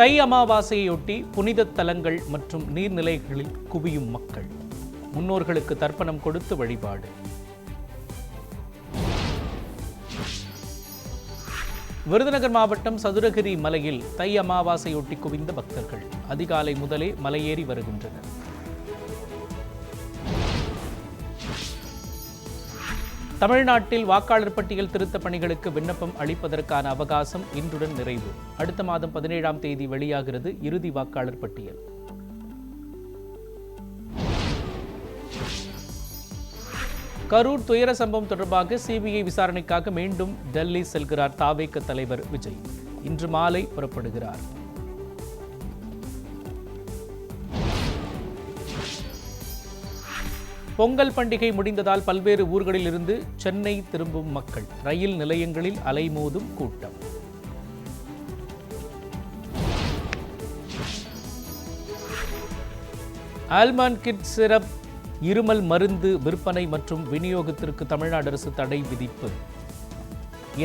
தை அமாவாசையொட்டி புனித தலங்கள் மற்றும் நீர்நிலைகளில் குவியும் மக்கள். முன்னோர்களுக்கு தர்ப்பணம் கொடுத்து வழிபாடு. விருதுநகர் மாவட்டம் சதுரகிரி மலையில் தை அமாவாசையொட்டி குவிந்த பக்தர்கள் அதிகாலை முதலே மலையேறி வருகின்றனர். தமிழ்நாட்டில் வாக்காளர் பட்டியல் திருத்த பணிகளுக்கு விண்ணப்பம் அளிப்பதற்கான அவகாசம் இன்றுடன் நிறைவு. அடுத்த மாதம் 17ஆம் தேதி வெளியாகிறது இறுதி வாக்காளர் பட்டியல். கரூர் துயர சம்பவம் தொடர்பாக சிபிஐ விசாரணைக்காக மீண்டும் டெல்லி செல்கிறார் தாவேக தலைவர் விஜய். இன்று மாலை புறப்படுகிறார். பொங்கல் பண்டிகை முடிந்ததால் பல்வேறு ஊர்களில் இருந்து சென்னை திரும்பும் மக்கள். ரயில் நிலையங்களில் அலைமோதும் கூட்டம். ஆல்மான் கிட் சிரப் இருமல் மருந்து விற்பனை மற்றும் விநியோகத்திற்கு தமிழ்நாடு அரசு தடை விதிப்பு.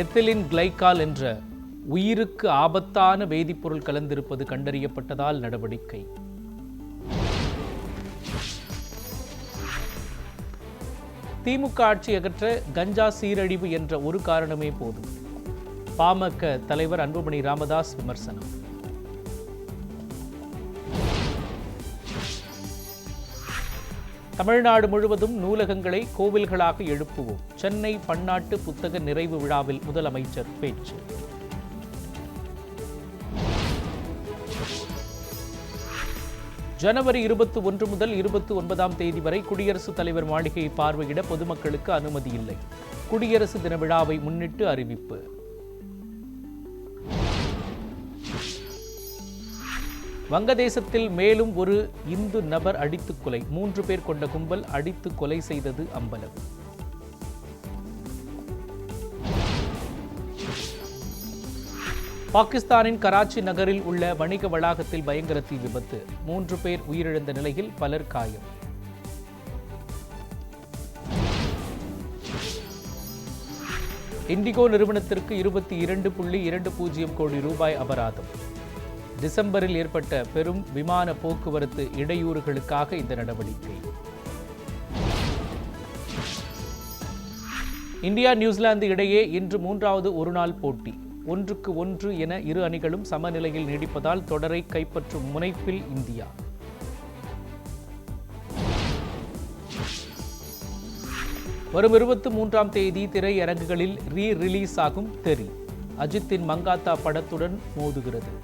எத்திலின் கிளைகால் என்ற உயிருக்கு ஆபத்தான வேதிப்பொருள் கலந்திருப்பது கண்டறியப்பட்டதால் நடவடிக்கை. திமுக ஆட்சி அகற்ற கஞ்சா சீரழிவு என்ற ஒரு காரணமே போதும். பாமக தலைவர் அன்புமணி ராமதாஸ் விமர்சனம். தமிழ்நாடு முழுவதும் நூலகங்களை கோவில்களாக எழுப்புவோம். சென்னை பன்னாட்டு புத்தக நிறைவு விழாவில் முதலமைச்சர் பேச்சு. ஜனவரி 21 முதல் 29ஆம் தேதி வரை குடியரசுத் தலைவர் மாளிகையை பார்வையிட பொதுமக்களுக்கு அனுமதி இல்லை. குடியரசு தின விழாவை முன்னிட்டு அறிவிப்பு. வங்கதேசத்தில் மேலும் ஒரு இந்து நபர் அடித்துக் கொலை. 3 பேர் கொண்ட கும்பல் அடித்து கொலை செய்தது அம்பலம். பாகிஸ்தானின் கராச்சி நகரில் உள்ள வணிக வளாகத்தில் பயங்கர தீ விபத்து. 3 பேர் உயிரிழந்த நிலையில் பலர் காயம். இண்டிகோ நிறுவனத்திற்கு 22.20 கோடி ரூபாய் அபராதம். டிசம்பரில் ஏற்பட்ட பெரும் விமான போக்குவரத்து இடையூறுகளுக்காக இந்த நடவடிக்கை. இந்தியா நியூசிலாந்து இடையே இன்று 3வது ஒருநாள் போட்டி. 1-1 என இரு அணிகளும் சமநிலையில் நீடிப்பதால் தொடரை கைப்பற்றும் முனைப்பில் இந்தியா. வரும் 23ஆம் தேதி திரையரங்குகளில் ரிலீஸ் ஆகும் தெறி. அஜித்தின் மங்காத்தா படத்துடன் மோதுகிறது.